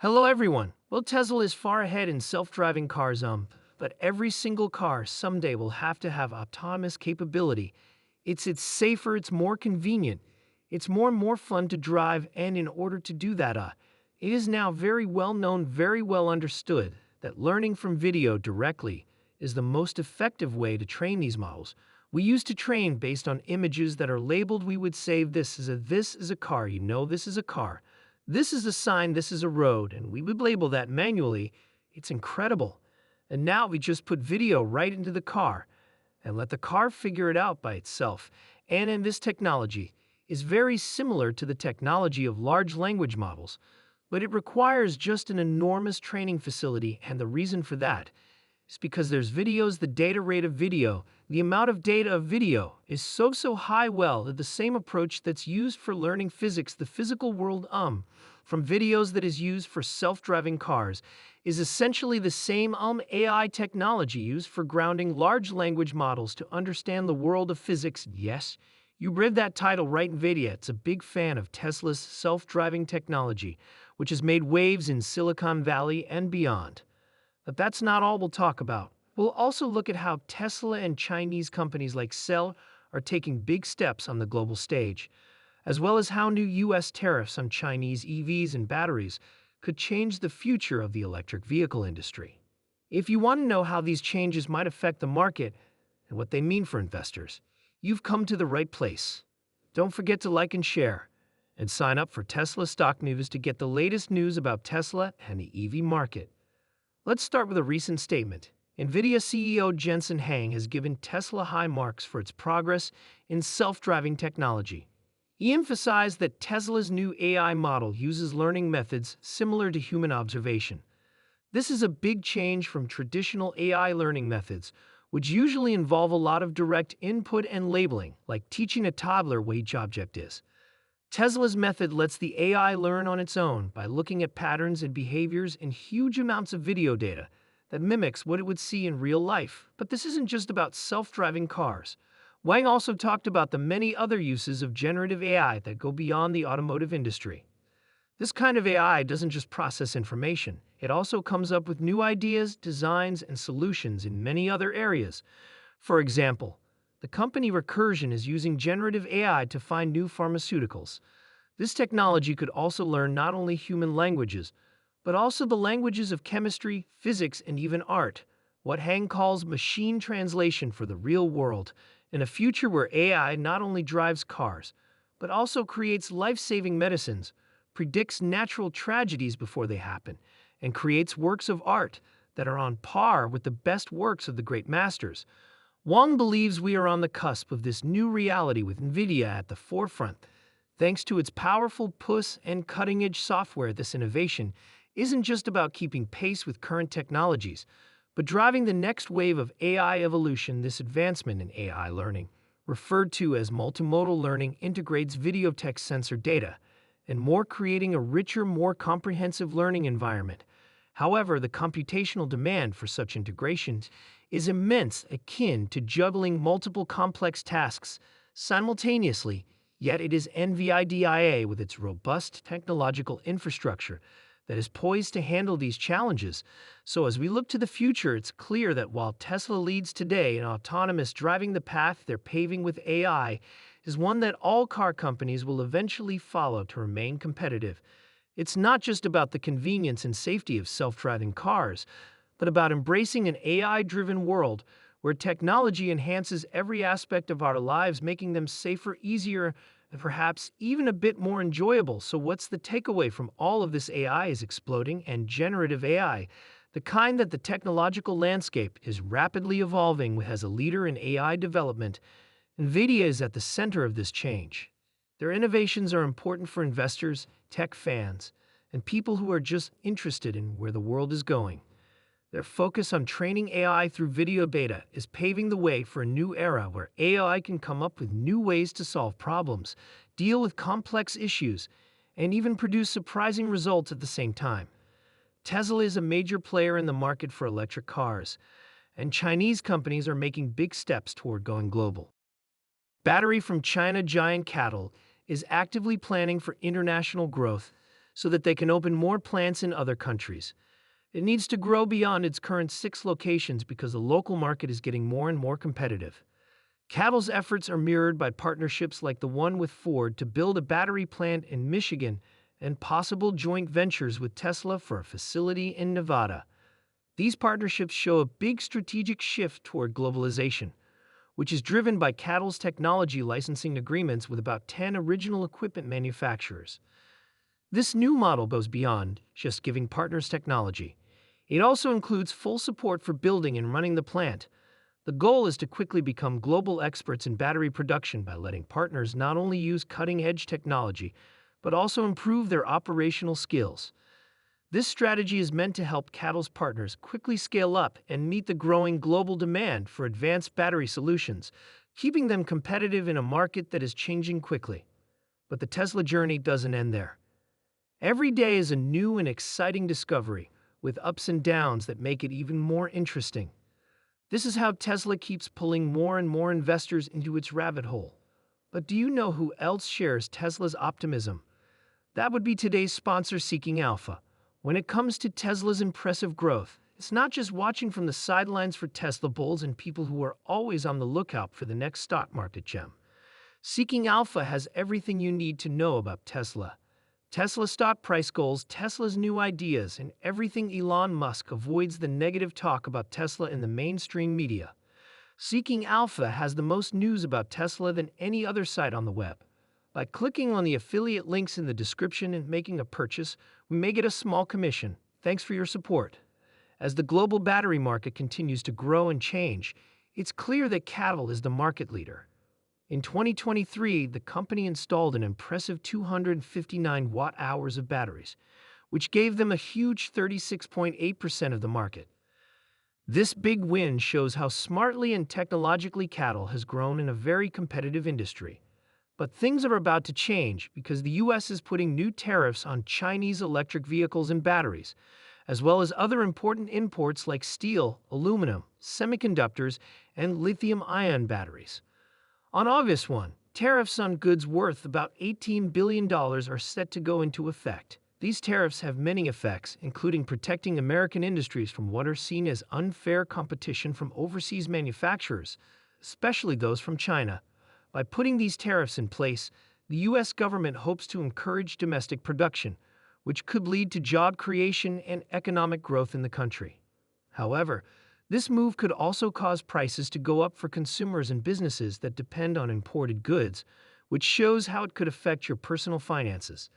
Hello everyone. Well, Tesla is far ahead in self-driving cars, but every single car someday will have to have autonomous capability. It's safer, it's more convenient, it's more and more fun to drive, and in order to do that, it is now very well known, very well understood that learning from video directly is the most effective way to train these models. We used to train based on images that are labeled. We would say this is a car, this is a car. This is a sign, this is a road, and we would label that manually. It's incredible. And now we just put video right into the car and let the car figure it out by itself. And this technology is very similar to the technology of large language models, but it requires just an enormous training facility, and the reason for that is because there's videos, the data rate of video, the amount of data of video is so high. Well, that the same approach that's used for learning physics, the physical world, from videos that is used for self-driving cars, is essentially the same AI technology used for grounding large language models to understand the world of physics. Yes, you read that title right. Nvidia, it's a big fan of Tesla's self-driving technology, which has made waves in Silicon Valley and beyond. But that's not all we'll talk about. We'll also look at how Tesla and Chinese companies like tsla are taking big steps on the global stage, as well as how new U.S. tariffs on Chinese EVs and batteries could change the future of the electric vehicle industry. If you want to know how these changes might affect the market and what they mean for investors, you've come to the right place. Don't forget to like and share, and sign up for Tesla Stock News to get the latest news about Tesla and the EV market. Let's start with a recent statement. Nvidia CEO Jensen Huang has given Tesla high marks for its progress in self-driving technology. He emphasized that Tesla's new AI model uses learning methods similar to human observation. This is a big change from traditional AI learning methods, which usually involve a lot of direct input and labeling, like teaching a toddler what each object is. Tesla's method lets the AI learn on its own by looking at patterns and behaviors in huge amounts of video data that mimics what it would see in real life. But this isn't just about self-driving cars. Wang also talked about the many other uses of generative AI that go beyond the automotive industry. This kind of AI doesn't just process information. It also comes up with new ideas, designs, and solutions in many other areas. For example, the company Recursion is using generative AI to find new pharmaceuticals. This technology could also learn not only human languages, but also the languages of chemistry, physics, and even art, what Huang calls machine translation for the real world, in a future where AI not only drives cars, but also creates life-saving medicines, predicts natural tragedies before they happen, and creates works of art that are on par with the best works of the great masters. Wang believes we are on the cusp of this new reality with Nvidia at the forefront. Thanks to its powerful push and cutting-edge software, this innovation isn't just about keeping pace with current technologies, but driving the next wave of AI evolution. This advancement in AI learning, referred to as multimodal learning, integrates video, text, sensor data, and more, creating a richer, more comprehensive learning environment. However, the computational demand for such integrations is immense, akin to juggling multiple complex tasks simultaneously, yet it is Nvidia, with its robust technological infrastructure, that is poised to handle these challenges. So as we look to the future, it's clear that while Tesla leads today in autonomous driving, the path they're paving with AI is one that all car companies will eventually follow to remain competitive. It's not just about the convenience and safety of self-driving cars, but about embracing an AI-driven world where technology enhances every aspect of our lives, making them safer, easier, and perhaps even a bit more enjoyable. So what's the takeaway from all of this? AI is exploding, and generative AI, the kind that the technological landscape is rapidly evolving with. As a leader in AI development, Nvidia is at the center of this change. Their innovations are important for investors, tech fans, and people who are just interested in where the world is going. Their focus on training AI through video data is paving the way for a new era where AI can come up with new ways to solve problems, deal with complex issues, and even produce surprising results at the same time. Tesla is a major player in the market for electric cars, and Chinese companies are making big steps toward going global. Battery from China giant Cattle is actively planning for international growth, so that they can open more plants in other countries. It needs to grow beyond its current 6 locations because the local market is getting more and more competitive. CATL's efforts are mirrored by partnerships like the one with Ford to build a battery plant in Michigan and possible joint ventures with Tesla for a facility in Nevada. These partnerships show a big strategic shift toward globalization, which is driven by CATL's technology licensing agreements with about 10 original equipment manufacturers. This new model goes beyond just giving partners technology. It also includes full support for building and running the plant. The goal is to quickly become global experts in battery production by letting partners not only use cutting-edge technology, but also improve their operational skills. This strategy is meant to help CATL's partners quickly scale up and meet the growing global demand for advanced battery solutions, keeping them competitive in a market that is changing quickly. But the Tesla journey doesn't end there. Every day is a new and exciting discovery, with ups and downs that make it even more interesting. This is how Tesla keeps pulling more and more investors into its rabbit hole. But do you know who else shares Tesla's optimism? That would be today's sponsor, Seeking Alpha. When it comes to Tesla's impressive growth, it's not just watching from the sidelines for Tesla bulls and people who are always on the lookout for the next stock market gem. Seeking Alpha has everything you need to know about Tesla. Tesla stock price goals, Tesla's new ideas, and everything Elon Musk avoids the negative talk about Tesla in the mainstream media. Seeking Alpha has the most news about Tesla than any other site on the web. By clicking on the affiliate links in the description and making a purchase, we may get a small commission. Thanks for your support. As the global battery market continues to grow and change, it's clear that CATL is the market leader. In 2023, the company installed an impressive 259 watt-hours of batteries, which gave them a huge 36.8% of the market. This big win shows how smartly and technologically CATL has grown in a very competitive industry. But things are about to change because the U.S. is putting new tariffs on Chinese electric vehicles and batteries, as well as other important imports like steel, aluminum, semiconductors, and lithium-ion batteries. On August 1, tariffs on goods worth about $18 billion are set to go into effect. These tariffs have many effects, including protecting American industries from what are seen as unfair competition from overseas manufacturers, especially those from China. By putting these tariffs in place, the U.S. government hopes to encourage domestic production, which could lead to job creation and economic growth in the country. However, this move could also cause prices to go up for consumers and businesses that depend on imported goods, which shows how it could affect your personal finances.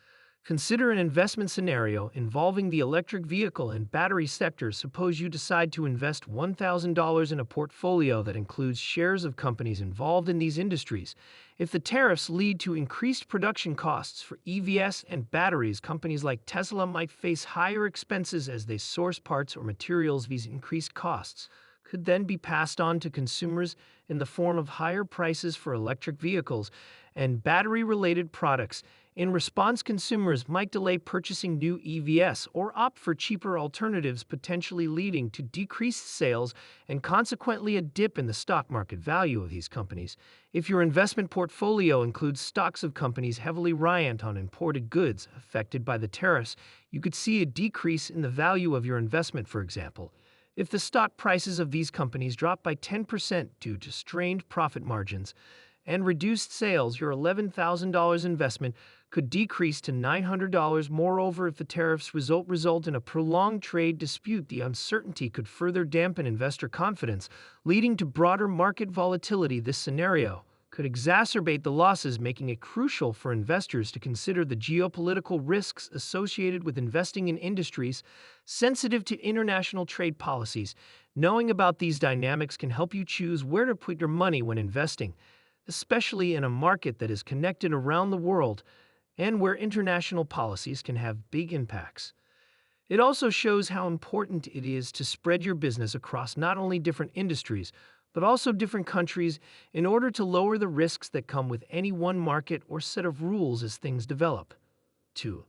Consider an investment scenario involving the electric vehicle and battery sectors. Suppose you decide to invest $1,000 in a portfolio that includes shares of companies involved in these industries. If the tariffs lead to increased production costs for EVs and batteries, companies like Tesla might face higher expenses as they source parts or materials. These increased costs could then be passed on to consumers in the form of higher prices for electric vehicles and battery-related products. In response, consumers might delay purchasing new EVs or opt for cheaper alternatives, potentially leading to decreased sales and consequently a dip in the stock market value of these companies. If your investment portfolio includes stocks of companies heavily reliant on imported goods affected by the tariffs, you could see a decrease in the value of your investment. For example, if the stock prices of these companies drop by 10% due to strained profit margins and reduced sales, your $11,000 investment could decrease to $900. Moreover, if the tariffs result in a prolonged trade dispute, the uncertainty could further dampen investor confidence, leading to broader market volatility. This scenario could exacerbate the losses, making it crucial for investors to consider the geopolitical risks associated with investing in industries sensitive to international trade policies. Knowing about these dynamics can help you choose where to put your money when investing, especially in a market that is connected around the world and where international policies can have big impacts. It also shows how important it is to spread your business across not only different industries, but also different countries in order to lower the risks that come with any one market or set of rules as things develop. 2.